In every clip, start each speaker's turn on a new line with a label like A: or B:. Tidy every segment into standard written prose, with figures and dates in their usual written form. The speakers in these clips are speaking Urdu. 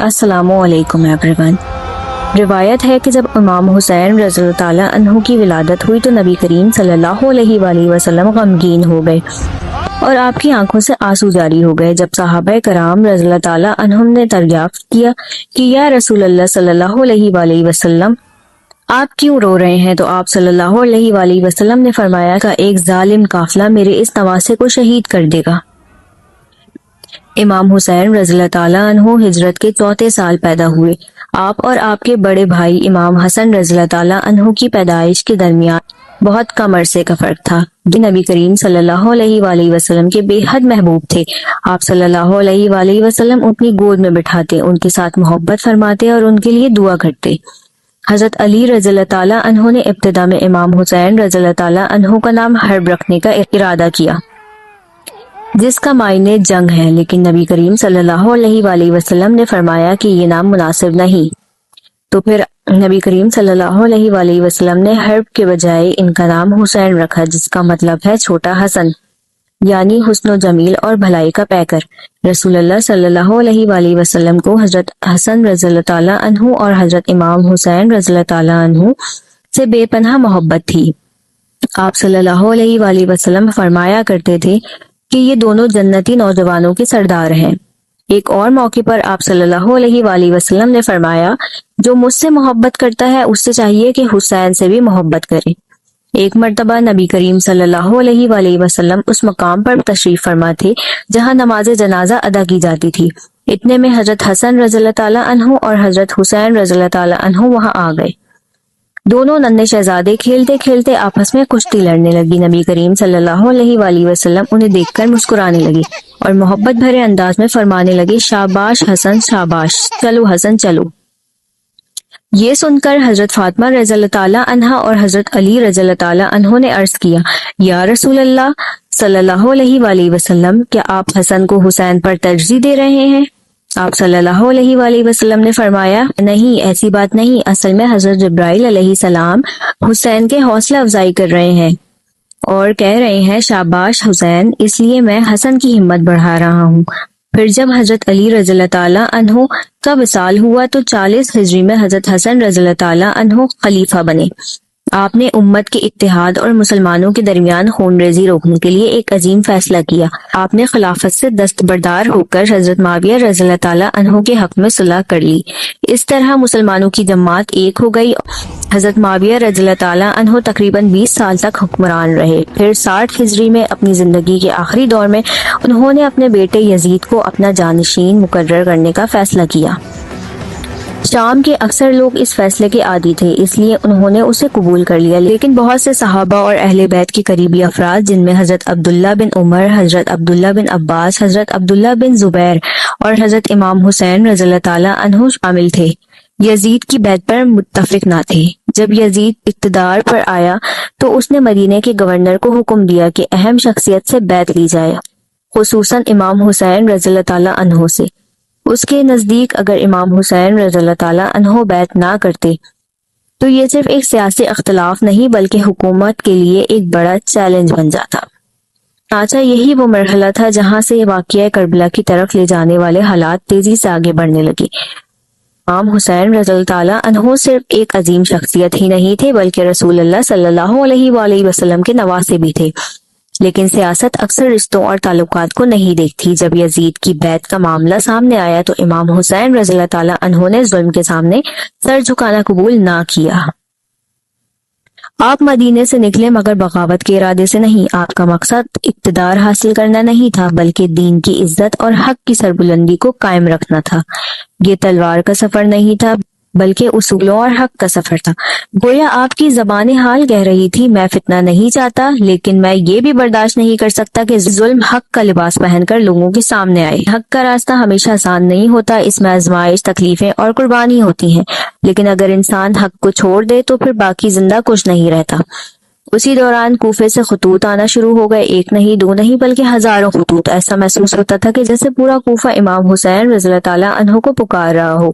A: السلام علیکم ایوری ون۔ روایت ہے کہ جب امام حسین رضی اللہ تعالیٰ عنہ کی ولادت ہوئی تو نبی کریم صلی اللہ علیہ وآلہ وسلم غمگین ہو گئے اور آپ کی آنکھوں سے آنسو جاری ہو گئے۔ جب صحابہ کرام رضی اللہ تعالیٰ عنہم نے دریافت کیا کہ یا رسول اللہ صلی اللہ علیہ وآلہ وسلم آپ کیوں رو رہے ہیں، تو آپ صلی اللہ علیہ وآلہ وسلم نے فرمایا کہ ایک ظالم قافلہ میرے اس نواسے کو شہید کر دے گا۔ امام حسین رضی اللہ تعالیٰ عنہ ہجرت کے 4 سال پیدا ہوئے۔ آپ اور آپ کے بڑے بھائی امام حسن رضی اللہ تعالیٰ عنہ کی پیدائش کے درمیان بہت کم عرصے کا فرق تھا۔ نبی کریم صلی اللہ علیہ وآلہ وسلم کے بے حد محبوب تھے۔ آپ صلی اللہ علیہ وآلہ وسلم اپنی گود میں بٹھاتے، ان کے ساتھ محبت فرماتے اور ان کے لیے دعا کرتے۔ حضرت علی رضی اللہ تعالیٰ عنہ نے ابتدا میں امام حسین رضی اللہ تعالیٰ عنہ کا نام حرب رکھنے کا ارادہ کیا، جس کا معنی جنگ ہے، لیکن نبی کریم صلی اللہ علیہ وآلہ وسلم نے فرمایا کہ یہ نام مناسب نہیں، تو پھر نبی کریم صلی اللہ علیہ وآلہ وسلم نے حرب کے بجائے ان کا نام حسین رکھا، جس کا مطلب ہے چھوٹا حسن، یعنی حسن و جمیل اور بھلائی کا پیکر۔ رسول اللہ صلی اللہ علیہ وآلہ وسلم کو حضرت حسن رضی اللہ تعالیٰ عنہ اور حضرت امام حسین رضی اللہ تعالیٰ عنہ سے بے پناہ محبت تھی۔ آپ صلی اللہ علیہ وآلہ وسلم فرمایا کرتے تھے کہ یہ دونوں جنتی نوجوانوں کے سردار ہیں۔ ایک اور موقع پر آپ صلی اللہ علیہ وآلہ وسلم نے فرمایا جو مجھ سے محبت کرتا ہے اس سے چاہیے کہ حسین سے بھی محبت کرے۔ ایک مرتبہ نبی کریم صلی اللہ علیہ وآلہ وسلم اس مقام پر تشریف فرما تھے جہاں نماز جنازہ ادا کی جاتی تھی۔ اتنے میں حضرت حسن رضی اللہ تعالیٰ عنہ اور حضرت حسین رضی اللہ تعالیٰ عنہ وہاں آ گئے۔ دونوں ننھے شہزادے کھیلتے کھیلتے آپس میں کشتی لڑنے لگی۔ نبی کریم صلی اللہ علیہ وآلہ وسلم انہیں دیکھ کر مسکرانے لگے اور محبت بھرے انداز میں فرمانے لگے شاباش حسن شاباش، چلو حسن چلو۔ یہ سن کر حضرت فاطمہ رضی اللہ تعالیٰ عنہا اور حضرت علی رضی اللہ تعالیٰ عنہ نے عرض کیا یا رسول اللہ صلی اللہ علیہ وآلہ وسلم، کیا آپ حسن کو حسین پر ترجیح دے رہے ہیں؟ آپ صلی اللہ علیہ وآلہ وسلم نے فرمایا نہیں، ایسی بات نہیں، اصل میں حضرت جبرائیل علیہ السلام حسین کے حوصلہ افزائی کر رہے ہیں اور کہہ رہے ہیں شاباش حسین، اس لیے میں حسن کی ہمت بڑھا رہا ہوں۔ پھر جب حضرت علی رضی اللہ تعالیٰ عنہ کا وصال ہوا تو 40 ہجری میں حضرت حسن رضی اللہ تعالیٰ عنہ خلیفہ بنے۔ آپ نے امت کے اتحاد اور مسلمانوں کے درمیان خون ریزی روکنے کے لیے ایک عظیم فیصلہ کیا۔ آپ نے خلافت سے دستبردار ہو کر حضرت معاویہ رضی اللہ تعالیٰ عنہ کے حق میں صلح کر لی۔ اس طرح مسلمانوں کی جماعت ایک ہو گئی۔ حضرت معاویہ رضی اللہ تعالیٰ عنہ تقریباً 20 سال تک حکمران رہے۔ پھر 60 ہجری میں اپنی زندگی کے آخری دور میں انہوں نے اپنے بیٹے یزید کو اپنا جانشین مقرر کرنے کا فیصلہ کیا۔ شام کے اکثر لوگ اس فیصلے کے عادی تھے، اس لیے انہوں نے اسے قبول کر لیا، لیکن بہت سے صحابہ اور اہل بیت کے قریبی افراد جن میں حضرت عبداللہ بن عمر، حضرت عبداللہ بن عباس، حضرت عبداللہ بن زبیر اور حضرت امام حسین رضی اللہ تعالیٰ عنہ شامل تھے، یزید کی بیعت پر متفق نہ تھے۔ جب یزید اقتدار پر آیا تو اس نے مدینے کے گورنر کو حکم دیا کہ اہم شخصیت سے بیعت لی جائے، خصوصاً امام حسین رضی اللہ تعالیٰ عنہ سے۔ اس کے نزدیک اگر امام حسین رضی اللہ تعالیٰ عنہ بیعت نہ کرتے تو یہ صرف ایک سیاسی اختلاف نہیں بلکہ حکومت کے لیے ایک بڑا چیلنج بن جاتا۔ چنانچہ یہی وہ مرحلہ تھا جہاں سے واقعہ کربلا کی طرف لے جانے والے حالات تیزی سے آگے بڑھنے لگے۔ امام حسین رضی اللہ تعالیٰ عنہ صرف ایک عظیم شخصیت ہی نہیں تھے بلکہ رسول اللہ صلی اللہ علیہ وآلہ وسلم کے نواسے بھی تھے، لیکن سیاست اکثر رشتوں اور تعلقات کو نہیں دیکھتی۔ جب یزید کی بیعت کا معاملہ سامنے آیا تو امام حسین رضی اللہ تعالیٰ عنہ نے ظلم کے سامنے سر جھکانا قبول نہ کیا۔ آپ مدینے سے نکلے مگر بغاوت کے ارادے سے نہیں۔ آپ کا مقصد اقتدار حاصل کرنا نہیں تھا بلکہ دین کی عزت اور حق کی سربلندی کو قائم رکھنا تھا۔ یہ تلوار کا سفر نہیں تھا بلکہ اصولوں اور حق کا سفر تھا۔ گویا آپ کی زبان حال کہہ رہی تھی میں فتنہ نہیں چاہتا، لیکن میں یہ بھی برداشت نہیں کر سکتا کہ ظلم حق کا لباس پہن کر لوگوں کے سامنے آئے۔ حق کا راستہ ہمیشہ آسان نہیں ہوتا، اس میں آزمائش، تکلیفیں اور قربانی ہوتی ہیں، لیکن اگر انسان حق کو چھوڑ دے تو پھر باقی زندہ کچھ نہیں رہتا۔ اسی دوران کوفے سے خطوط آنا شروع ہو گئے، ایک نہیں دو نہیں بلکہ ہزاروں خطوط۔ ایسا محسوس ہوتا تھا کہ جیسے پورا کوفہ امام حسین رضی اللہ تعالیٰ عنہ کو پکار رہا ہو،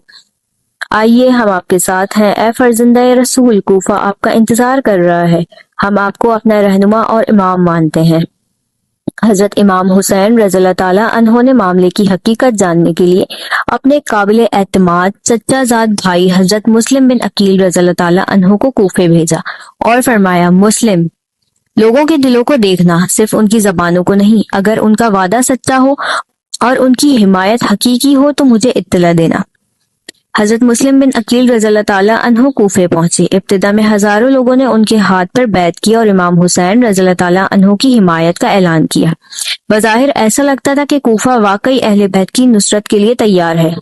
A: آئیے ہم آپ کے ساتھ ہیں، اے فرزندہ رسول، کوفہ آپ کا انتظار کر رہا ہے، ہم آپ کو اپنا رہنما اور امام مانتے ہیں۔ حضرت امام حسین رضی اللہ تعالیٰ عنہ نے معاملے کی حقیقت جاننے کے لیے اپنے قابل اعتماد چچا زاد بھائی حضرت مسلم بن عقیل رضی اللہ تعالیٰ عنہ کو کوفے بھیجا اور فرمایا، مسلم، لوگوں کے دلوں کو دیکھنا، صرف ان کی زبانوں کو نہیں۔ اگر ان کا وعدہ سچا ہو اور ان کی حمایت حقیقی ہو تو مجھے اطلاع دینا۔ حضرت مسلم بن عقیل رضی اللہ تعالیٰ عنہ کوفے پہنچے۔ ابتدا میں ہزاروں لوگوں نے ان کے ہاتھ پر بیعت کی اور امام حسین رضی اللہ تعالیٰ عنہ کی حمایت کا اعلان کیا۔ بظاہر ایسا لگتا تھا کہ کوفہ واقعی اہل بیت کی نصرت کے لیے تیار ہے،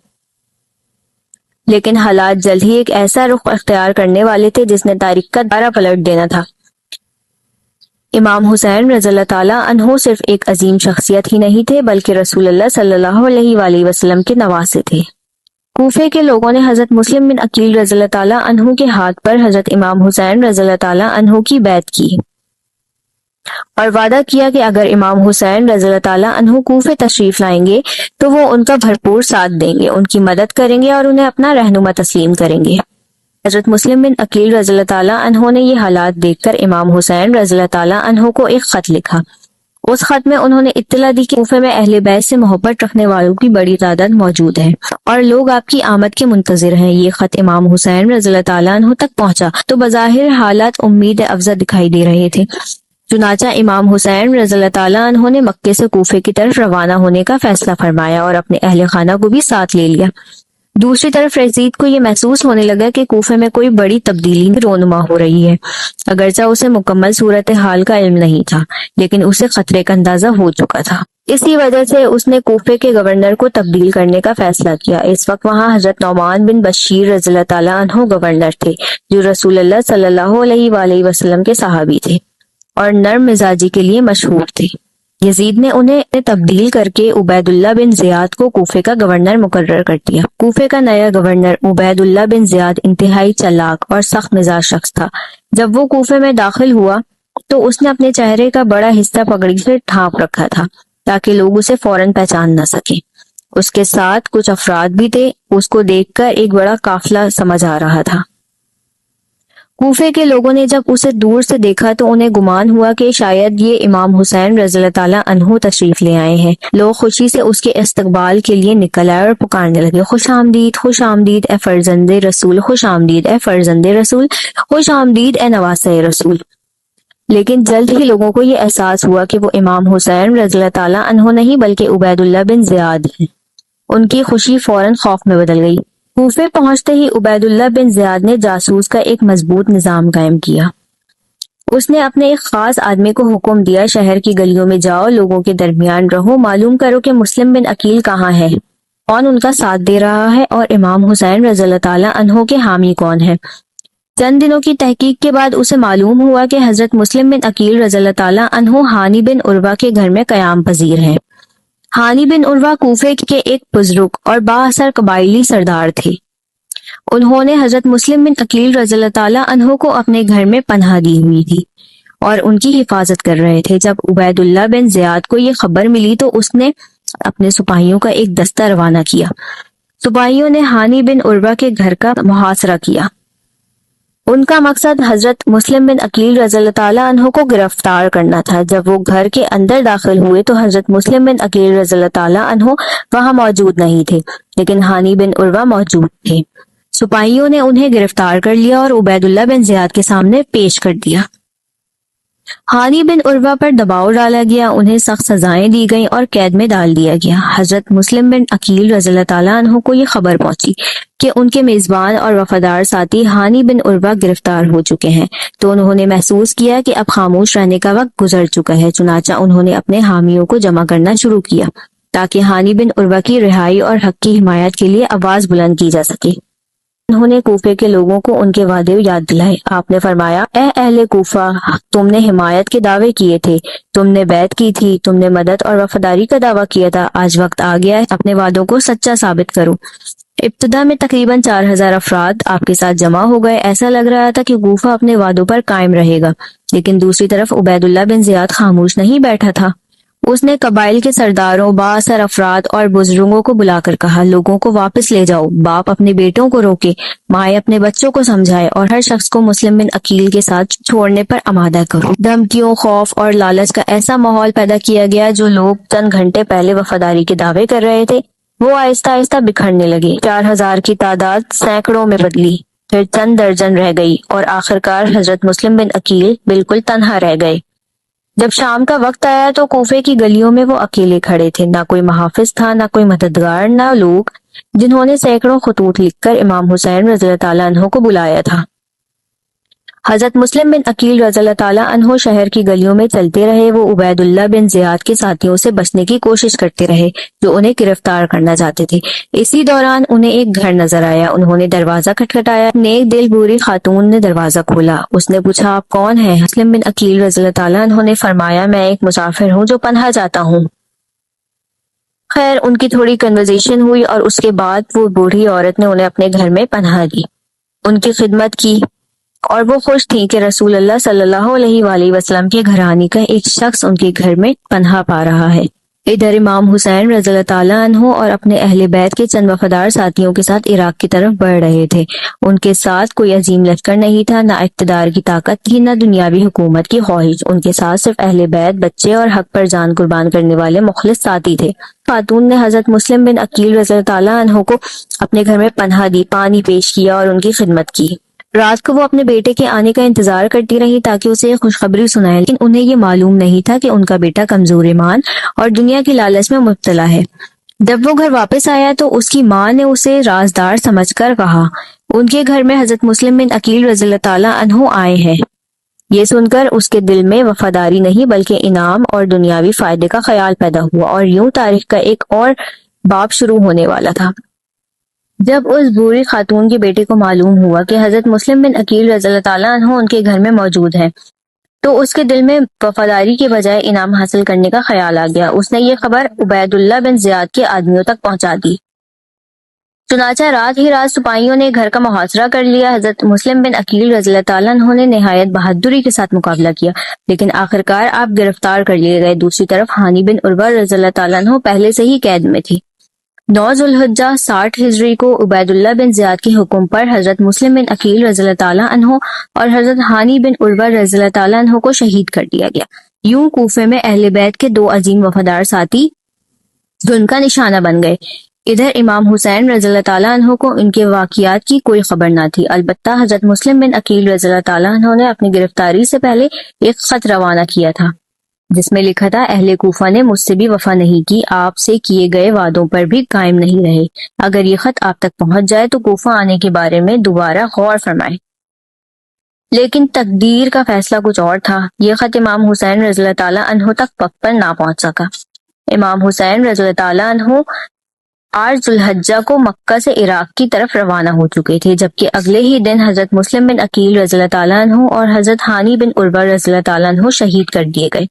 A: لیکن حالات جلد ہی ایک ایسا رخ اختیار کرنے والے تھے جس نے تاریخ کا دارہ پلٹ دینا تھا۔ امام حسین رضی اللہ تعالیٰ عنہ صرف ایک عظیم شخصیت ہی نہیں تھے بلکہ رسول اللہ صلی اللہ علیہ وآلہ وسلم کے نواسے تھے۔ کوفے کے لوگوں نے حضرت مسلم بن عقیل رضی اللہ تعالیٰ عنہ کے ہاتھ پر حضرت امام حسین رضی اللہ تعالیٰ عنہ کی بیعت کی اور وعدہ کیا کہ اگر امام حسین رضی اللہ تعالیٰ عنہ کوفے تشریف لائیں گے تو وہ ان کا بھرپور ساتھ دیں گے، ان کی مدد کریں گے اور انہیں اپنا رہنما تسلیم کریں گے۔ حضرت مسلم بن عقیل رضی اللہ تعالیٰ عنہ نے یہ حالات دیکھ کر امام حسین رضی اللہ تعالیٰ عنہ کو ایک خط لکھا۔ اس خط میں انہوں نے اطلاع دی کہ کوفے میں اہل بیت سے محبت رکھنے والوں کی بڑی تعداد موجود ہے اور لوگ آپ کی آمد کے منتظر ہیں۔ یہ خط امام حسین رضی اللہ تعالیٰ عنہ تک پہنچا تو بظاہر حالات امید افزا دکھائی دے رہے تھے۔ چنانچہ امام حسین رضی اللہ تعالیٰ عنہ نے مکے سے کوفے کی طرف روانہ ہونے کا فیصلہ فرمایا اور اپنے اہل خانہ کو بھی ساتھ لے لیا۔ دوسری طرف یزید کو یہ محسوس ہونے لگا کہ کوفے میں کوئی بڑی تبدیلی رونما ہو رہی ہے، اگرچہ اسے مکمل صورتحال کا علم نہیں تھا لیکن اسے خطرے کا اندازہ ہو چکا تھا۔ اسی وجہ سے اس نے کوفے کے گورنر کو تبدیل کرنے کا فیصلہ کیا۔ اس وقت وہاں حضرت نعمان بن بشیر رضی اللہ تعالیٰ عنہ گورنر تھے، جو رسول اللہ صلی اللہ علیہ وآلہ وسلم کے صحابی تھے اور نرم مزاجی کے لیے مشہور تھے۔ یزید نے انہیں تبدیل کر کے عبید اللہ بن زیاد کو کوفے کا گورنر مقرر کر دیا۔ کوفے کا نیا گورنر عبید اللہ بن زیاد انتہائی چالاک اور سخت مزاج شخص تھا۔ جب وہ کوفے میں داخل ہوا تو اس نے اپنے چہرے کا بڑا حصہ پگڑی سے ڈھانپ رکھا تھا تاکہ لوگ اسے فوراً پہچان نہ سکیں۔ اس کے ساتھ کچھ افراد بھی تھے، اس کو دیکھ کر ایک بڑا قافلہ سمجھ آ رہا تھا۔ کوفے کے لوگوں نے جب اسے دور سے دیکھا تو انہیں گمان ہوا کہ شاید یہ امام حسین رضی اللہ تعالیٰ عنہ تشریف لے آئے ہیں۔ لوگ خوشی سے اس کے استقبال کے لیے نکل آئے اور پکارنے لگے، خوش آمدید، خوش آمدید اے فرزند رسول، خوش آمدید اے فرزند رسول، خوش آمدید اے نواسہ رسول۔ لیکن جلد ہی لوگوں کو یہ احساس ہوا کہ وہ امام حسین رضی اللہ تعالیٰ عنہ نہیں بلکہ عبید اللہ بن زیاد ہیں۔ ان کی خوشی فوراً خوف میں بدل گئی۔ کوفے پہنچتے ہی عبید اللہ بن زیاد نے جاسوس کا ایک مضبوط نظام قائم کیا۔ اس نے اپنے ایک خاص آدمی کو حکم دیا، شہر کی گلیوں میں جاؤ، لوگوں کے درمیان رہو، معلوم کرو کہ مسلم بن عقیل کہاں ہے، کون ان کا ساتھ دے رہا ہے اور امام حسین رضی اللہ تعالیٰ عنہ کے حامی کون ہے۔ چند دنوں کی تحقیق کے بعد اسے معلوم ہوا کہ حضرت مسلم بن عقیل رضی اللہ تعالیٰ عنہ ہانی بن عروہ کے گھر میں قیام پذیر ہیں۔ ہانی بن عروہ کوفے کے ایک بزرگ اور با اثر قبائلی سردار تھے۔ انہوں نے حضرت مسلم بن عقیل رضی اللہ تعالیٰ عنہ کو اپنے گھر میں پناہ دی ہوئی تھی اور ان کی حفاظت کر رہے تھے۔ جب عبید اللہ بن زیاد کو یہ خبر ملی تو اس نے اپنے سپاہیوں کا ایک دستہ روانہ کیا۔ سپاہیوں نے ہانی بن عروہ کے گھر کا محاصرہ کیا۔ ان کا مقصد حضرت مسلم بن عقیل رضی اللہ تعالیٰ عنہ کو گرفتار کرنا تھا۔ جب وہ گھر کے اندر داخل ہوئے تو حضرت مسلم بن عقیل رضی اللہ تعالیٰ عنہ وہاں موجود نہیں تھے لیکن ہانی بن عروہ موجود تھے۔ سپاہیوں نے انہیں گرفتار کر لیا اور عبید اللہ بن زیاد کے سامنے پیش کر دیا۔ ہانی بن عروہ پر دباؤ ڈالا گیا، انہیں سخت سزائیں دی گئیں اور قید میں ڈال دیا گیا۔ حضرت مسلم بن عقیل رضی اللہ تعالیٰ عنہ کو یہ خبر پہنچی کہ ان کے میزبان اور وفادار ساتھی ہانی بن عروہ گرفتار ہو چکے ہیں تو انہوں نے محسوس کیا کہ اب خاموش رہنے کا وقت گزر چکا ہے، چنانچہ انہوں نے اپنے حامیوں کو جمع کرنا شروع کیا تاکہ ہانی بن عروہ کی رہائی اور حق کی حمایت کے لیے آواز بلند کی جا سکے۔ انہوں نے کوفے کے لوگوں کو ان کے وعدے یاد دلائے۔ آپ نے فرمایا، اے اہل کوفہ، تم نے حمایت کے دعوے کیے تھے، تم نے بیعت کی تھی، تم نے مدد اور وفاداری کا دعویٰ کیا تھا، آج وقت آ گیا ہے اپنے وعدوں کو سچا ثابت کرو۔ ابتدا میں تقریباً 4000 افراد آپ کے ساتھ جمع ہو گئے۔ ایسا لگ رہا تھا کہ کوفہ اپنے وعدوں پر قائم رہے گا، لیکن دوسری طرف عبید اللہ بن زیاد خاموش نہیں بیٹھا تھا۔ اس نے قبائل کے سرداروں، بااثر افراد اور بزرگوں کو بلا کر کہا، لوگوں کو واپس لے جاؤ، باپ اپنے بیٹوں کو روکے، مائیں اپنے بچوں کو سمجھائے اور ہر شخص کو مسلم بن عقیل کے ساتھ چھوڑنے پر آمادہ کرو۔ دھمکیوں، خوف اور لالچ کا ایسا ماحول پیدا کیا گیا، جو لوگ چند گھنٹے پہلے وفاداری کے دعوے کر رہے تھے وہ آہستہ آہستہ بکھرنے لگے۔ 4000 کی تعداد سینکڑوں میں بدلی، پھر چند درجن رہ گئی اور آخرکار حضرت مسلم بن عقیل بالکل تنہا رہ گئے۔ جب شام کا وقت آیا تو کوفے کی گلیوں میں وہ اکیلے کھڑے تھے، نہ کوئی محافظ تھا، نہ کوئی مددگار، نہ لوگ جنہوں نے سینکڑوں خطوط لکھ کر امام حسین رضی اللہ تعالیٰ عنہ کو بلایا تھا۔ حضرت مسلم بن عقیل رضی اللہ تعالیٰ عنہ شہر کی گلیوں میں چلتے رہے۔ وہ عبید اللہ بن زیاد کے ساتھیوں سے بچنے کی کوشش کرتے رہے جو انہیں گرفتار کرنا چاہتے تھے۔ اسی دوران انہیں ایک گھر نظر آیا، انہوں نے دروازہ کھٹکھٹایا۔ نیک دل بوڑھی خاتون نے دروازہ کھولا۔ اس نے پوچھا، آپ کون ہیں؟ مسلم بن عقیل رضی اللہ تعالیٰ عنہ نے فرمایا، میں ایک مسافر ہوں جو پناہ جاتا ہوں۔ خیر، ان کی تھوڑی کنورزیشن ہوئی اور اس کے بعد وہ بوڑھی عورت نے انہیں اپنے گھر میں پناہ دی، ان کی خدمت کی اور وہ خوش تھیں کہ رسول اللہ صلی اللہ علیہ وآلہ وسلم کے گھرانے کا ایک شخص ان کے گھر میں پناہ پا رہا ہے۔ ادھر امام حسین رضی اللہ تعالیٰ عنہ اور اپنے اہل بیت کے چند وفادار ساتھیوں کے ساتھ عراق کی طرف بڑھ رہے تھے۔ ان کے ساتھ کوئی عظیم لشکر نہیں تھا، نہ اقتدار کی طاقت تھی، نہ دنیاوی حکومت کی خواہش۔ ان کے ساتھ صرف اہل بیت، بچے اور حق پر جان قربان کرنے والے مخلص ساتھی تھے۔ خاتون نے حضرت مسلم بن عقیل رضی اللہ تعالیٰ عنہ کو اپنے گھر میں پناہ دی، پانی پیش کیا اور ان کی خدمت کی۔ رات کو وہ اپنے بیٹے کے آنے کا انتظار کرتی رہی تاکہ اسے خوشخبری سنائے، لیکن انہیں یہ معلوم نہیں تھا کہ ان کا بیٹا کمزور ایمان اور دنیا کی لالچ میں مبتلا ہے۔ جب وہ گھر واپس آیا تو اس کی ماں نے اسے رازدار سمجھ کر کہا، ان کے گھر میں حضرت مسلم بن عقیل رضی اللہ تعالیٰ عنہ آئے ہیں۔ یہ سن کر اس کے دل میں وفاداری نہیں بلکہ انعام اور دنیاوی فائدے کا خیال پیدا ہوا، اور یوں تاریخ کا ایک اور باب شروع ہونے والا تھا۔ جب اس بوڑھی خاتون کے بیٹے کو معلوم ہوا کہ حضرت مسلم بن عقیل رضی اللہ تعالیٰ عنہ ان کے گھر میں موجود ہیں تو اس کے دل میں وفاداری کے بجائے انعام حاصل کرنے کا خیال آ گیا۔ اس نے یہ خبر عبید اللہ بن زیاد کے آدمیوں تک پہنچا دی۔ چنانچہ رات ہی رات سپاہیوں نے گھر کا محاصرہ کر لیا۔ حضرت مسلم بن عقیل رضی اللہ تعالیٰ عنہ نے نہایت بہادری کے ساتھ مقابلہ کیا، لیکن آخرکار آپ گرفتار کر لیے گئے۔ دوسری طرف ہانی بن عروہ رضی اللہ تعالیٰ عنہ پہلے سے ہی قید میں تھی۔ 9 ذوالحجہ 60 ہجری کو عبید اللہ بن زیاد کے حکم پر حضرت مسلم بن عقیل رضی اللہ تعالیٰ عنہ اور حضرت ہانی بن عروہ رضی اللہ تعالیٰ عنہ کو شہید کر دیا گیا۔ یوں کوفے میں اہل بیت کے 2 عظیم وفادار ساتھی ظلم کا نشانہ بن گئے۔ ادھر امام حسین رضی اللہ تعالیٰ عنہ کو ان کے واقعات کی کوئی خبر نہ تھی، البتہ حضرت مسلم بن عقیل رضی اللہ تعالیٰ عنہ نے اپنی گرفتاری سے پہلے ایک خط روانہ کیا تھا جس میں لکھا تھا، اہل کوفہ نے مجھ سے بھی وفا نہیں کی، آپ سے کیے گئے وعدوں پر بھی قائم نہیں رہے۔ اگر یہ خط آپ تک پہنچ جائے تو کوفہ آنے کے بارے میں دوبارہ غور فرمائیں۔ لیکن تقدیر کا فیصلہ کچھ اور تھا۔ یہ خط امام حسین رضی اللہ تعالیٰ عنہ تک وقت پر نہ پہنچ سکا۔ امام حسین رضی اللہ تعالیٰ عنہ 8 ذوالحجہ کو مکہ سے عراق کی طرف روانہ ہو چکے تھے، جبکہ اگلے ہی دن حضرت مسلم بن عقیل رضی اللہ تعالیٰ عنہ اور حضرت ہانی بن عروہ رضی اللہ تعالیٰ عنہ شہید کر دیے گئے۔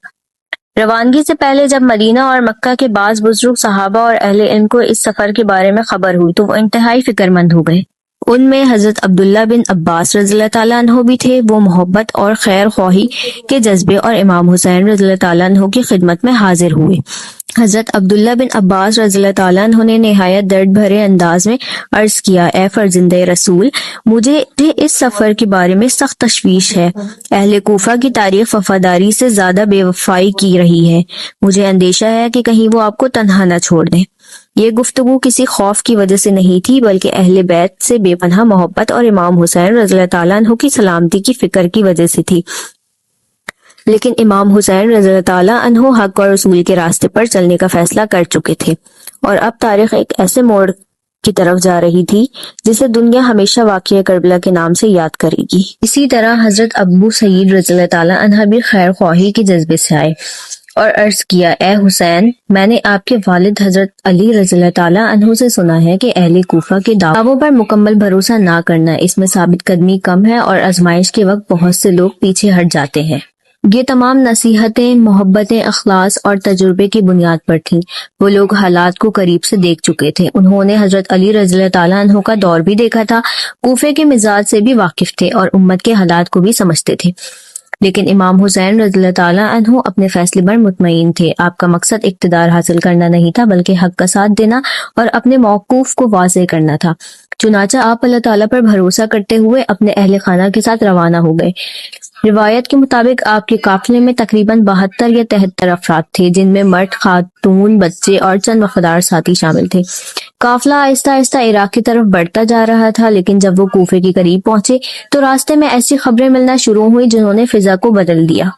A: روانگی سے پہلے جب مدینہ اور مکہ کے بعض بزرگ صحابہ اور اہل علم کو اس سفر کے بارے میں خبر ہوئی تو وہ انتہائی فکر مند ہو گئے۔ ان میں حضرت عبداللہ بن عباس رضی اللہ تعالیٰ عنہ بھی تھے۔ وہ محبت اور خیر خواہی کے جذبے اور امام حسین رضی اللہ تعالیٰ عنہ کی خدمت میں حاضر ہوئے۔ حضرت عبداللہ بن عباس رضی اللہ تعالیٰ عنہ نے نہایت درد بھرے انداز میں عرض کیا، اے فرزند رسول، مجھے اس سفر کے بارے میں سخت تشویش ہے۔ اہل کوفہ کی تاریخ وفاداری سے زیادہ بے وفائی کی رہی ہے۔ مجھے اندیشہ ہے کہ کہیں وہ آپ کو تنہا نہ چھوڑ دیں۔ یہ گفتگو کسی خوف کی وجہ سے نہیں تھی بلکہ اہل بیت سے بے پناہ محبت اور امام حسین رضی اللہ تعالیٰ عنہ کی سلامتی کی فکر کی وجہ سے تھی۔ لیکن امام حسین رضی اللہ تعالیٰ عنہ حق اور رسول کے راستے پر چلنے کا فیصلہ کر چکے تھے، اور اب تاریخ ایک ایسے موڑ کی طرف جا رہی تھی جسے دنیا ہمیشہ واقعہ کربلا کے نام سے یاد کرے گی۔ اسی طرح حضرت ابو سعید رضی اللہ تعالیٰ عنہ بھی خیر خواہی کے جذبے سے آئے اور عرض کیا، اے حسین، میں نے آپ کے والد حضرت علی رضی اللہ تعالیٰ عنہ سے سنا ہے کہ اہل کوفہ کے دعووں پر مکمل بھروسہ نہ کرنا، اس میں ثابت قدمی کم ہے اور آزمائش کے وقت بہت سے لوگ پیچھے ہٹ جاتے ہیں۔ یہ تمام نصیحتیں محبتیں اخلاص اور تجربے کی بنیاد پر تھیں۔ وہ لوگ حالات کو قریب سے دیکھ چکے تھے، انہوں نے حضرت علی رضی اللہ تعالیٰ عنہ کا دور بھی دیکھا تھا، کوفے کے مزاج سے بھی واقف تھے اور امت کے حالات کو بھی سمجھتے تھے۔ لیکن امام حسین رضی اللہ تعالیٰ عنہ اپنے فیصلے پر مطمئن تھے. آپ کا مقصد اقتدار حاصل کرنا نہیں تھا بلکہ حق کا ساتھ دینا اور اپنے موقوف کو واضح کرنا تھا. چنانچہ آپ اللہ تعالیٰ پر بھروسہ کرتے ہوئے اپنے اہل خانہ کے ساتھ روانہ ہو گئے. روایت کے مطابق آپ کے قافلے میں تقریباً 72 یا 73 افراد تھے، جن میں مرد، خاتون، بچے اور چند وفادار ساتھی شامل تھے. قافلہ آہستہ آہستہ عراق کی طرف بڑھتا جا رہا تھا، لیکن جب وہ کوفے کے قریب پہنچے تو راستے میں ایسی خبریں ملنا شروع ہوئی جنہوں نے فضا کو بدل دیا.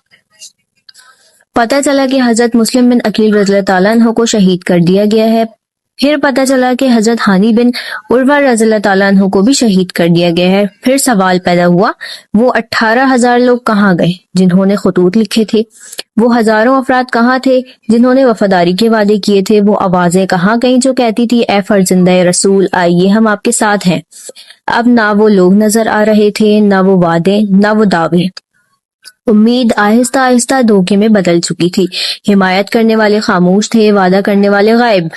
A: پتہ چلا کہ حضرت مسلم بن عقیل رضی اللہ تعالیٰ عنہ کو شہید کر دیا گیا ہے. پھر پتہ چلا کہ حضرت ہانی بن عروہ رضی اللہ تعالیٰ عنہ کو بھی شہید کر دیا گیا ہے. پھر سوال پیدا ہوا، وہ 18,000 لوگ کہاں گئے جنہوں نے خطوط لکھے تھے؟ وہ ہزاروں افراد کہاں تھے جنہوں نے وفاداری کے وعدے کیے تھے؟ وہ آوازیں کہاں گئیں جو کہتی تھی اے فرزندہ رسول آئیے ہم آپ کے ساتھ ہیں؟ اب نہ وہ لوگ نظر آ رہے تھے، نہ وہ وعدے، نہ وہ دعوے. امید آہستہ آہستہ دھوکے میں بدل چکی تھی. حمایت کرنے والے خاموش تھے، وعدہ کرنے والے غائب.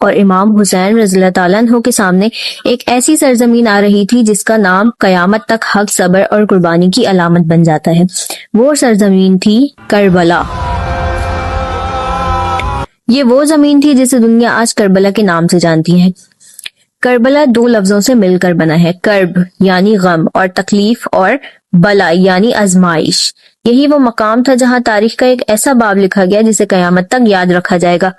A: اور امام حسین رضی اللہ تعالیٰ عنہ کے سامنے ایک ایسی سرزمین آ رہی تھی جس کا نام قیامت تک حق، صبر اور قربانی کی علامت بن جاتا ہے. وہ سرزمین تھی کربلا. یہ وہ زمین تھی جسے دنیا آج کربلا کے نام سے جانتی ہے. کربلا 2 لفظوں سے مل کر بنا ہے، کرب یعنی غم اور تکلیف، اور بلا یعنی آزمائش. یہی وہ مقام تھا جہاں تاریخ کا ایک ایسا باب لکھا گیا جسے قیامت تک یاد رکھا جائے گا.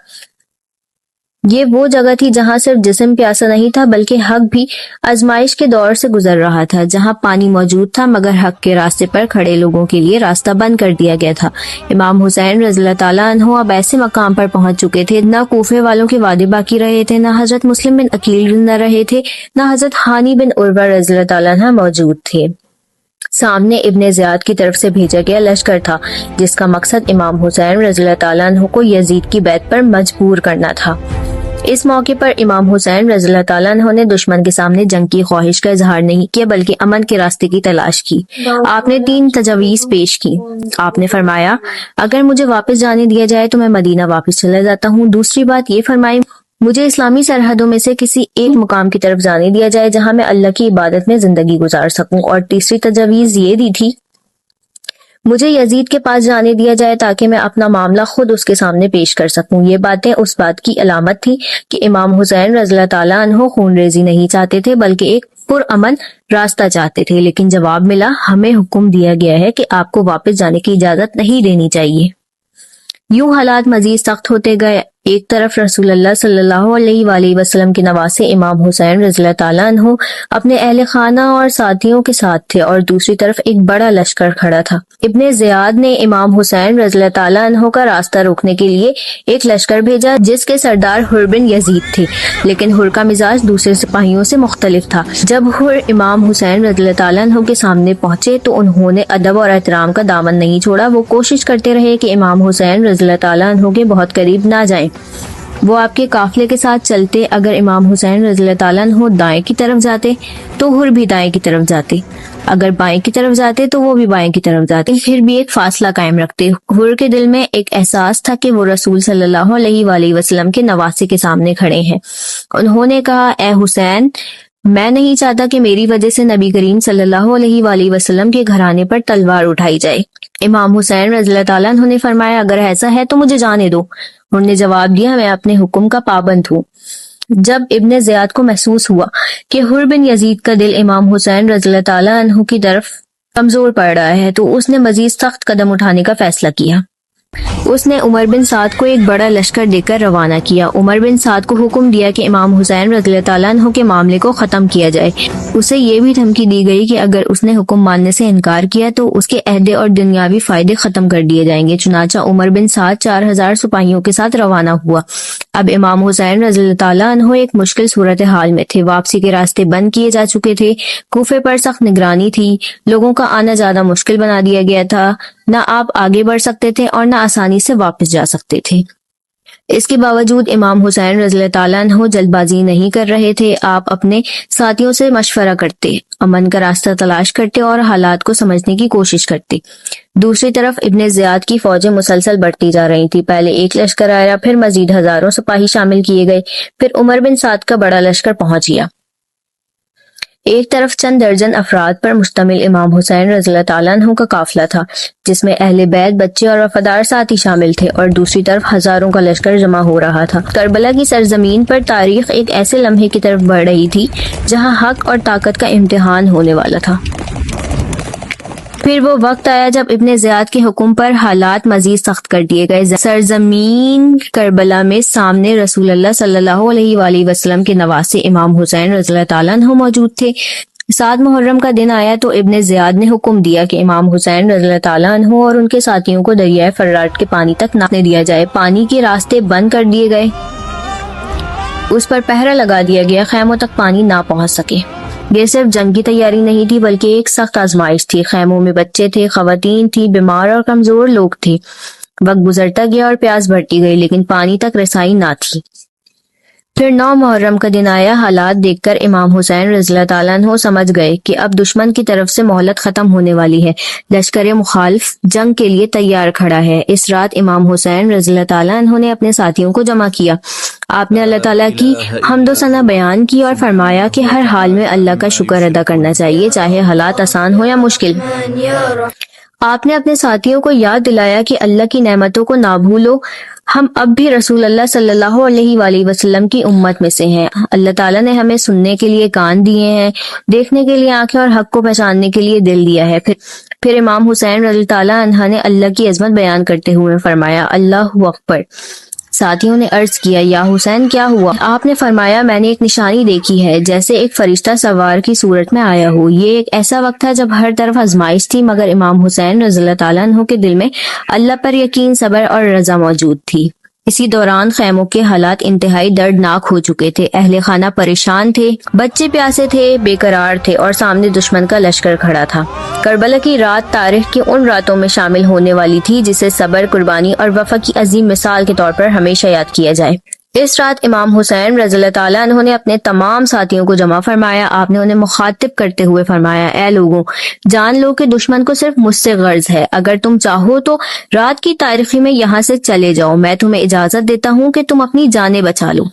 A: یہ وہ جگہ تھی جہاں صرف جسم پیاسا نہیں تھا بلکہ حق بھی آزمائش کے دور سے گزر رہا تھا، جہاں پانی موجود تھا مگر حق کے راستے پر کھڑے لوگوں کے لیے راستہ بند کر دیا گیا تھا. امام حسین رضی اللہ تعالیٰ عنہ اب ایسے مقام پر پہنچ چکے تھے، نہ کوفے والوں کے وعدے باقی رہے تھے، نہ حضرت مسلم بن عقیل زندہ رہے تھے، نہ حضرت ہانی بن عروہ رضی اللہ تعالیٰ عنہ موجود تھے. سامنے ابن زیاد کی طرف سے بھیجا گیا لشکر تھا جس کا مقصد امام حسین رضی اللہ تعالیٰ عنہ کو یزید کی بیعت پر مجبور کرنا تھا. اس موقع پر امام حسین رضی اللہ تعالیٰ عنہ نے دشمن کے سامنے جنگ کی خواہش کا اظہار نہیں کیا بلکہ امن کے راستے کی تلاش کی. آپ نے 3 تجاویز پیش کی. آپ نے فرمایا اگر مجھے واپس جانے دیا جائے تو میں مدینہ واپس چلا جاتا ہوں. دوسری بات یہ فرمائی مجھے اسلامی سرحدوں میں سے کسی ایک مقام کی طرف جانے دیا جائے جہاں میں اللہ کی عبادت میں زندگی گزار سکوں. اور تیسری تجاویز یہ دی تھی مجھے یزید کے پاس جانے دیا جائے تاکہ میں اپنا معاملہ خود اس کے سامنے پیش کر سکوں. یہ باتیں اس بات کی علامت تھی کہ امام حسین رضی اللہ تعالیٰ عنہ خون ریزی نہیں چاہتے تھے بلکہ ایک پرامن راستہ چاہتے تھے. لیکن جواب ملا ہمیں حکم دیا گیا ہے کہ آپ کو واپس جانے کی اجازت نہیں دینی چاہیے. یوں حالات مزید سخت ہوتے گئے. ایک طرف رسول اللہ صلی اللہ علیہ وآلہ وسلم کے نواسے امام حسین رضی اللہ تعالیٰ عنہ اپنے اہل خانہ اور ساتھیوں کے ساتھ تھے اور دوسری طرف ایک بڑا لشکر کھڑا تھا. ابن زیاد نے امام حسین رضی اللہ تعالیٰ عنہ کا راستہ روکنے کے لیے ایک لشکر بھیجا جس کے سردار حر بن یزید تھے، لیکن حر کا مزاج دوسرے سپاہیوں سے مختلف تھا. جب حر امام حسین رضی اللہ تعالیٰ عنہ کے سامنے پہنچے تو انہوں نے ادب اور احترام کا دامن نہیں چھوڑا. وہ کوشش کرتے رہے کہ امام حسین رضی اللہ تعالیٰ عنہ کے بہت قریب نہ جائیں. وہ آپ کے قافلے کے ساتھ چلتے. اگر امام حسین رضی اللہ تعالیٰ عنہ دائیں کی طرف جاتے تو حر بھی دائیں کی طرف جاتے، اگر بائیں کی طرف جاتے تو وہ بھی بائیں کی طرف جاتے، پھر بھی ایک فاصلہ قائم رکھتے. حر کے دل میں ایک احساس تھا کہ وہ رسول صلی اللہ علیہ وآلہ وسلم کے نواسے کے سامنے کھڑے ہیں. انہوں نے کہا اے حسین میں نہیں چاہتا کہ میری وجہ سے نبی کریم صلی اللہ علیہ وآلہ وسلم کے گھرانے پر تلوار اٹھائی جائے. امام حسین رضی اللہ تعالیٰ عنہ نے فرمایا اگر ایسا ہے تو مجھے جانے دو. انہوں نے جواب دیا میں اپنے حکم کا پابند ہوں. جب ابن زیاد کو محسوس ہوا کہ حر بن یزید کا دل امام حسین رضی اللہ تعالیٰ عنہ کی طرف کمزور پڑ رہا ہے تو اس نے مزید سخت قدم اٹھانے کا فیصلہ کیا. اس نے عمر بن سعد کو ایک بڑا لشکر دے کر روانہ کیا. عمر بن سعد کو حکم دیا کہ امام حسین رضی اللہ تعالیٰ عنہ کے معاملے کو ختم کیا جائے. اسے یہ بھی دھمکی دی گئی کہ اگر اس نے حکم ماننے سے انکار کیا تو اس کے عہدے اور دنیاوی فائدے ختم کر دیے جائیں گے. چنانچہ عمر بن سعد 4000 سپاہیوں کے ساتھ روانہ ہوا. اب امام حسین رضی اللہ تعالیٰ عنہ ایک مشکل صورتحال میں تھے. واپسی کے راستے بند کیے جا چکے تھے. کوفے پر سخت نگرانی تھی. لوگوں کا آنا زیادہ مشکل بنا دیا گیا تھا. نہ آپ آگے بڑھ سکتے تھے اور نہ آسانی سے واپس جا سکتے تھے. اس کے باوجود امام حسین رضی اللہ تعالیٰ عنہ جلد بازی نہیں کر رہے تھے. آپ اپنے ساتھیوں سے مشورہ کرتے، امن کا راستہ تلاش کرتے اور حالات کو سمجھنے کی کوشش کرتے. دوسری طرف ابن زیاد کی فوجیں مسلسل بڑھتی جا رہی تھی. پہلے ایک لشکر آیا، پھر مزید ہزاروں سپاہی شامل کیے گئے، پھر عمر بن سعد کا بڑا لشکر پہنچ گیا. ایک طرف چند درجن افراد پر مشتمل امام حسین رضی اللہ تعالیٰ عنہ کا قافلہ تھا جس میں اہل بیت، بچے اور وفادار ساتھی شامل تھے، اور دوسری طرف ہزاروں کا لشکر جمع ہو رہا تھا۔ کربلا کی سرزمین پر تاریخ ایک ایسے لمحے کی طرف بڑھ رہی تھی جہاں حق اور طاقت کا امتحان ہونے والا تھا۔ پھر وہ وقت آیا جب ابن زیاد کے حکم پر حالات مزید سخت کر دیے گئے۔ سرزمین کربلا میں سامنے رسول اللہ صلی اللہ علیہ وآلہ وسلم کے نواسے امام حسین رضی اللہ تعالیٰ عنہ موجود تھے۔ 7 محرم کا دن آیا تو ابن زیاد نے حکم دیا کہ امام حسین رضی اللہ تعالیٰ عنہ اور ان کے ساتھیوں کو دریائے فرات کے پانی تک نہ دیا جائے۔ پانی کے راستے بند کر دیے گئے، اس پر پہرا لگا دیا گیا، خیموں تک پانی نہ پہنچ سکے۔ یہ صرف جنگ کی تیاری نہیں تھی بلکہ ایک سخت آزمائش تھی۔ خیموں میں بچے تھے، خواتین تھی، بیمار اور کمزور لوگ تھے۔ وقت گزرتا گیا اور پیاس بڑھتی گئی لیکن پانی تک رسائی نہ تھی۔ پھر 9 محرم کا دن آیا۔ حالات دیکھ کر امام حسین رضی اللہ تعالیٰ عنہ سمجھ گئے کہ اب دشمن کی طرف سے مہلت ختم ہونے والی ہے۔ لشکر مخالف جنگ کے لیے تیار کھڑا ہے۔ اس رات امام حسین رضی اللہ تعالیٰ عنہ نے اپنے ساتھیوں کو جمع کیا۔ آپ نے اللہ تعالیٰ کی حمد و ثنا بیان کی اور فرمایا کہ ہر حال میں اللہ کا شکر ادا کرنا چاہیے، چاہے حالات آسان ہو یا مشکل۔ آپ نے اپنے ساتھیوں کو یاد دلایا کہ اللہ کی نعمتوں کو نہ بھولو، ہم اب بھی رسول اللہ صلی اللہ علیہ وآلہ وسلم کی امت میں سے ہیں۔ اللہ تعالیٰ نے ہمیں سننے کے لیے کان دیے ہیں، دیکھنے کے لیے آنکھیں اور حق کو پہچاننے کے لیے دل دیا ہے۔ پھر امام حسین رضی اللہ تعالیٰ عنہ نے اللہ کی عظمت بیان کرتے ہوئے فرمایا، اللہ اکبر۔ ساتھیوں نے عرض کیا، یا حسین کیا ہوا؟ آپ نے فرمایا، میں نے ایک نشانی دیکھی ہے جیسے ایک فرشتہ سوار کی صورت میں آیا ہو۔ یہ ایک ایسا وقت تھا جب ہر طرف آزمائش تھی مگر امام حسین رضی اللہ تعالیٰ عنہ کے دل میں اللہ پر یقین، صبر اور رضا موجود تھی۔ اسی دوران خیموں کے حالات انتہائی دردناک ہو چکے تھے۔ اہل خانہ پریشان تھے، بچے پیاسے تھے، بے قرار تھے اور سامنے دشمن کا لشکر کھڑا تھا۔ کربلا کی رات تاریخ کی ان راتوں میں شامل ہونے والی تھی جسے صبر، قربانی اور وفا کی عظیم مثال کے طور پر ہمیشہ یاد کیا جائے۔ اس رات امام حسین رضی اللہ تعالیٰ عنہ نے اپنے تمام ساتھیوں کو جمع فرمایا۔ آپ نے انہیں مخاطب کرتے ہوئے فرمایا، اے لوگوں، جان لو کہ دشمن کو صرف مجھ سے غرض ہے۔ اگر تم چاہو تو رات کی تاریخی میں یہاں سے چلے جاؤ، میں تمہیں اجازت دیتا ہوں کہ تم اپنی جانیں بچا لو۔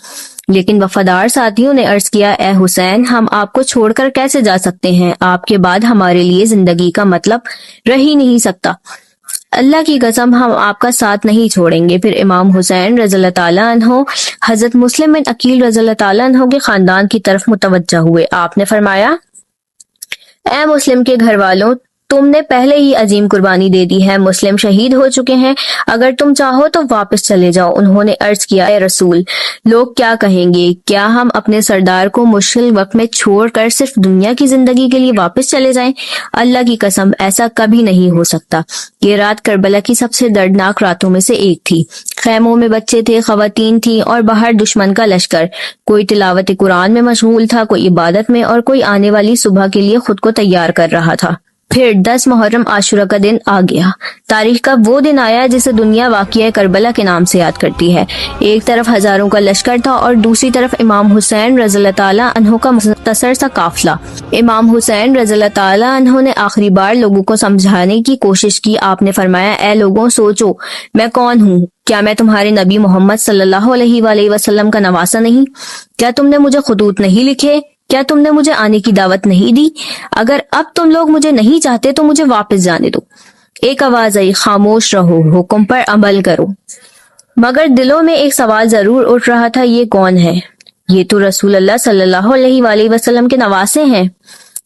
A: لیکن وفادار ساتھیوں نے عرض کیا، اے حسین، ہم آپ کو چھوڑ کر کیسے جا سکتے ہیں؟ آپ کے بعد ہمارے لیے زندگی کا مطلب رہ ہی نہیں سکتا۔ اللہ کی قسم، ہم آپ کا ساتھ نہیں چھوڑیں گے۔ پھر امام حسین رضی اللہ تعالیٰ عنہ حضرت مسلم بن عقیل رضی اللہ تعالیٰ عنہ کے خاندان کی طرف متوجہ ہوئے۔ آپ نے فرمایا، اے مسلم کے گھر والوں، تم نے پہلے ہی عظیم قربانی دے دی ہے، مسلم شہید ہو چکے ہیں، اگر تم چاہو تو واپس چلے جاؤ۔ انہوں نے عرض کیا، اے رسول، لوگ کیا کہیں گے؟ کیا ہم اپنے سردار کو مشکل وقت میں چھوڑ کر صرف دنیا کی زندگی کے لیے واپس چلے جائیں؟ اللہ کی قسم، ایسا کبھی نہیں ہو سکتا۔ یہ رات کربلا کی سب سے دردناک راتوں میں سے ایک تھی۔ خیموں میں بچے تھے، خواتین تھیں اور باہر دشمن کا لشکر۔ کوئی تلاوت قرآن میں مشغول تھا، کوئی عبادت میں اور کوئی آنے والی صبح کے لیے خود کو تیار کر رہا تھا۔ پھر 10 محرم عاشورہ کا دن آ گیا۔ تاریخ کا وہ دن آیا جسے دنیا واقعہ کربلا کے نام سے یاد کرتی ہے۔ ایک طرف ہزاروں کا لشکر تھا اور دوسری طرف امام حسین رضی اللہ تعالیٰ عنہ کا مختصر سا قافلہ۔ امام حسین رضی اللہ تعالیٰ عنہ نے آخری بار لوگوں کو سمجھانے کی کوشش کی۔ آپ نے فرمایا، اے لوگوں، سوچو، میں کون ہوں؟ کیا میں تمہارے نبی محمد صلی اللہ علیہ وآلہ وسلم کا نواسہ نہیں؟ کیا تم نے مجھے خطوط نہیں لکھے؟ کیا تم نے مجھے آنے کی دعوت نہیں دی؟ اگر اب تم لوگ مجھے نہیں چاہتے تو مجھے واپس جانے دو۔ ایک آواز آئی، خاموش رہو، حکم پر عمل کرو۔ مگر دلوں میں ایک سوال ضرور اٹھ رہا تھا، یہ کون ہے؟ یہ تو رسول اللہ صلی اللہ علیہ وآلہ وسلم کے نواسے ہیں۔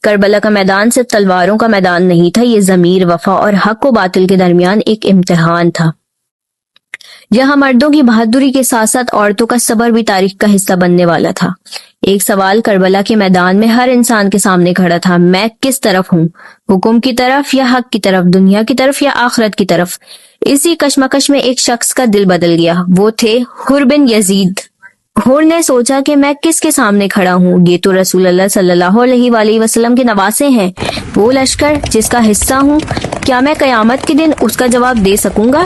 A: کربلا کا میدان صرف تلواروں کا میدان نہیں تھا، یہ ضمیر، وفا اور حق و باطل کے درمیان ایک امتحان تھا۔ یہاں مردوں کی بہادری کے ساتھ ساتھ عورتوں کا صبر بھی تاریخ کا حصہ بننے والا تھا۔ ایک سوال کربلا کے میدان میں ہر انسان کے سامنے کھڑا تھا، میں کس طرف ہوں؟ حکم کی طرف یا حق کی طرف؟ دنیا کی طرف یا آخرت کی طرف؟ اسی کشمکش میں ایک شخص کا دل بدل گیا، وہ تھے حر بن یزید۔ حر نے سوچا کہ میں کس کے سامنے کھڑا ہوں؟ یہ تو رسول اللہ صلی اللہ علیہ وآلہ وسلم کے نواسے ہیں، وہ لشکر جس کا حصہ ہوں۔ کیا میں قیامت کے دن اس کا جواب دے سکوں گا؟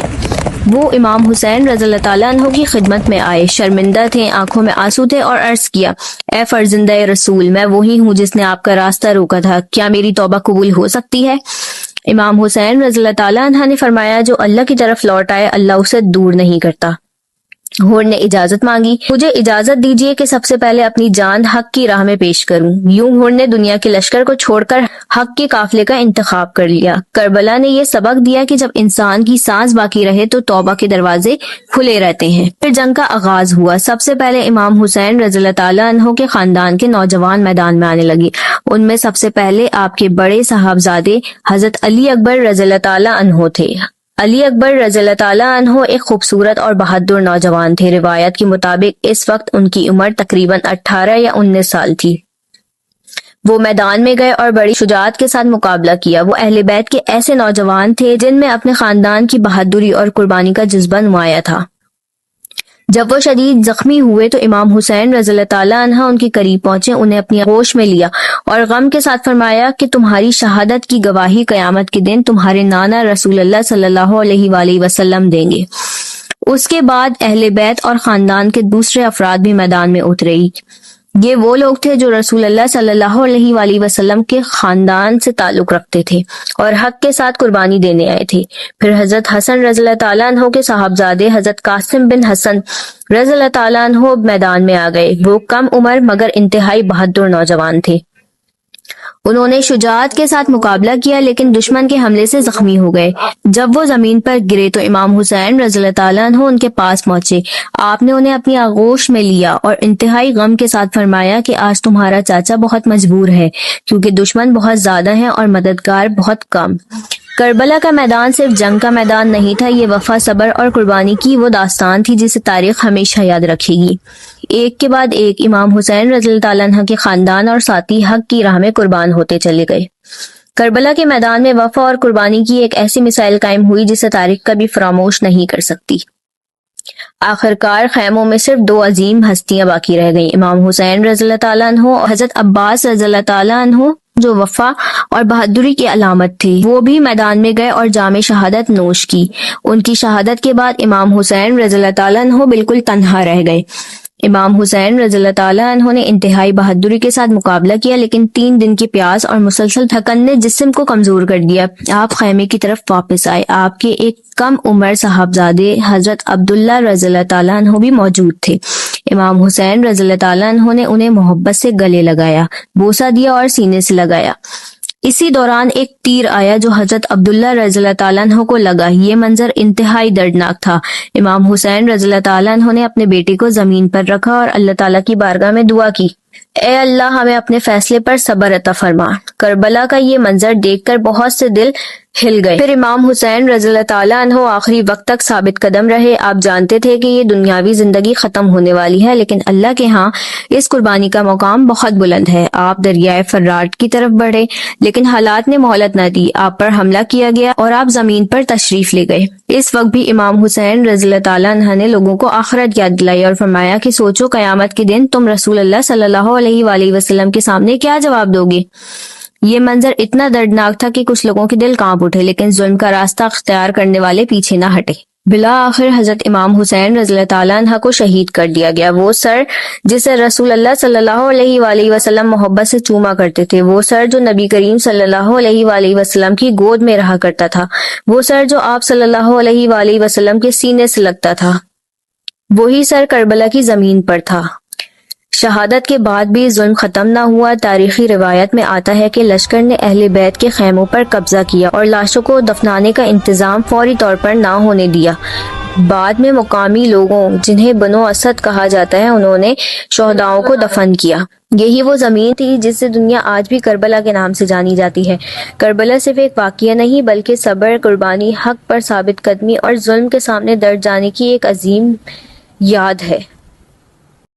A: وہ امام حسین رضی اللہ تعالیٰ عنہ کی خدمت میں آئے، شرمندہ تھے، آنکھوں میں آنسو تھے، اور عرض کیا، اے فرزندہ رسول، میں وہی ہوں جس نے آپ کا راستہ روکا تھا، کیا میری توبہ قبول ہو سکتی ہے؟ امام حسین رضی اللہ تعالیٰ عنہ نے فرمایا، جو اللہ کی طرف لوٹ آئے اللہ اسے دور نہیں کرتا۔ حور نے اجازت مانگی۔ مجھے اجازت دیجیے کہ سب سے پہلے اپنی جان حق کی راہ میں پیش کروں۔ یوں حور نے دنیا کے لشکر کو چھوڑ کر حق کے قافلے کا انتخاب کر لیا۔ کربلا نے یہ سبق دیا کہ جب انسان کی سانس باقی رہے تو توبہ کے دروازے کھلے رہتے ہیں۔ پھر جنگ کا آغاز ہوا۔ سب سے پہلے امام حسین رضی اللہ تعالیٰ عنہ کے خاندان کے نوجوان میدان میں آنے لگے۔ ان میں سب سے پہلے آپ کے بڑے صاحبزادے حضرت علی اکبر رضی اللہ تعالیٰ عنہ تھے۔ علی اکبر رضی اللہ تعالیٰ عنہ ایک خوبصورت اور بہادر نوجوان تھے۔ روایت کے مطابق اس وقت ان کی عمر تقریباً 18 یا 19 سال تھی۔ وہ میدان میں گئے اور بڑی شجاعت کے ساتھ مقابلہ کیا۔ وہ اہل بیت کے ایسے نوجوان تھے جن میں اپنے خاندان کی بہادری اور قربانی کا جذبہ نمایاں تھا۔ جب وہ شدید زخمی ہوئے تو امام حسین رضی اللہ تعالیٰ عنہ ان کے قریب پہنچے، انہیں اپنی آغوش میں لیا اور غم کے ساتھ فرمایا کہ تمہاری شہادت کی گواہی قیامت کے دن تمہارے نانا رسول اللہ صلی اللہ علیہ وآلہ وسلم دیں گے۔ اس کے بعد اہل بیت اور خاندان کے دوسرے افراد بھی میدان میں اترے۔ یہ وہ لوگ تھے جو رسول اللہ صلی اللہ علیہ وآلہ وسلم کے خاندان سے تعلق رکھتے تھے اور حق کے ساتھ قربانی دینے آئے تھے۔ پھر حضرت حسن رضی اللہ تعالیٰ عنہ کے صاحبزادے حضرت قاسم بن حسن رضی اللہ تعالیٰ عنہ میدان میں آ گئے۔ وہ کم عمر مگر انتہائی بہادر نوجوان تھے۔ انہوں نے شجاعت کے ساتھ مقابلہ کیا لیکن دشمن کے حملے سے زخمی ہو گئے۔ جب وہ زمین پر گرے تو امام حسین رضی اللہ تعالیٰ عنہ ان کے پاس پہنچے۔ آپ نے انہیں اپنی آغوش میں لیا اور انتہائی غم کے ساتھ فرمایا کہ آج تمہارا چاچا بہت مجبور ہے کیونکہ دشمن بہت زیادہ ہیں اور مددگار بہت کم۔ کربلا کا میدان صرف جنگ کا میدان نہیں تھا، یہ وفا، صبر اور قربانی کی وہ داستان تھی جسے تاریخ ہمیشہ یاد رکھے گی۔ ایک کے بعد ایک امام حسین رضی اللہ تعالیٰ عنہ کے خاندان اور ساتھی حق کی راہ میں قربان ہوتے چلے گئے۔ کربلا کے میدان میں وفا اور قربانی کی ایک ایسی مثال قائم ہوئی جسے تاریخ کبھی فراموش نہیں کر سکتی۔ آخرکار خیموں میں صرف دو عظیم ہستیاں باقی رہ گئیں، امام حسین رضی اللہ تعالیٰ عنہ اور حضرت عباس رضی اللہ تعالیٰ عنہ جو وفا اور بہادری کی علامت تھی۔ وہ بھی میدان میں گئے اور جام شہادت نوش کی۔ ان کی شہادت کے بعد امام حسین رضی اللہ تعالیٰ عنہ بالکل تنہا رہ گئے۔ امام حسین رضی اللہ تعالیٰ عنہ نے انتہائی بہادری کے ساتھ مقابلہ کیا لیکن 3 دن کی پیاس اور مسلسل تھکن نے جسم کو کمزور کر دیا۔ آپ خیمے کی طرف واپس آئے۔ آپ کے ایک کم عمر صاحبزادے حضرت عبداللہ رضی اللہ تعالیٰ عنہ بھی موجود تھے۔ امام حسین رضی اللہ تعالیٰ عنہ نے انہیں محبت سے گلے لگایا، بوسہ دیا اور سینے سے لگایا۔ اسی دوران ایک تیر آیا جو حضرت عبداللہ رضی اللہ تعالیٰ عنہ کو لگا۔ یہ منظر انتہائی دردناک تھا۔ امام حسین رضی اللہ تعالیٰ عنہ نے اپنے بیٹے کو زمین پر رکھا اور اللہ تعالیٰ کی بارگاہ میں دعا کی، اے اللہ ہمیں اپنے فیصلے پر صبر عطا فرما۔ کربلا کا یہ منظر دیکھ کر بہت سے دل ہل گئے۔ پھر امام حسین رضی اللہ تعالیٰ عنہ آخری وقت تک ثابت قدم رہے۔ آپ جانتے تھے کہ یہ دنیاوی زندگی ختم ہونے والی ہے لیکن اللہ کے ہاں اس قربانی کا مقام بہت بلند ہے۔ آپ دریائے فرات کی طرف بڑھے لیکن حالات نے مہلت نہ دی۔ آپ پر حملہ کیا گیا اور آپ زمین پر تشریف لے گئے۔ اس وقت بھی امام حسین رضی اللہ تعالیٰ عنہ نے لوگوں کو آخرت یاد دلائی اور فرمایا کہ سوچو قیامت کے دن تم رسول اللہ صلی اللہ علیہ وآلہ وسلم کے سامنے کیا جواب دو گے۔ یہ منظر اتنا دردناک تھا کہ کچھ لوگوں کے دل کانپ اٹھے لیکن ظلم کا راستہ اختیار کرنے والے پیچھے نہ ہٹے۔ بالآخر حضرت امام حسین رضی اللہ تعالیٰ عنہ کو شہید کر دیا گیا۔ وہ سر جسے رسول اللہ صلی اللہ علیہ وآلہ وسلم محبت سے چوما کرتے تھے، وہ سر جو نبی کریم صلی اللہ علیہ وآلہ وسلم کی گود میں رہا کرتا تھا، وہ سر جو آپ صلی اللہ علیہ وآلہ وسلم کے سینے سے لگتا تھا، وہی سر کربلا کی زمین پر تھا۔ شہادت کے بعد بھی ظلم ختم نہ ہوا۔ تاریخی روایت میں آتا ہے کہ لشکر نے اہل بیت کے خیموں پر قبضہ کیا اور لاشوں کو دفنانے کا انتظام فوری طور پر نہ ہونے دیا۔ بعد میں مقامی لوگوں جنہیں بنو اسد کہا جاتا ہے انہوں نے شہداؤں کو دفن کیا۔ یہی وہ زمین تھی جس سے دنیا آج بھی کربلا کے نام سے جانی جاتی ہے۔ کربلا صرف ایک واقعہ نہیں بلکہ صبر، قربانی، حق پر ثابت قدمی اور ظلم کے سامنے ڈٹ جانے کی ایک عظیم یاد ہے۔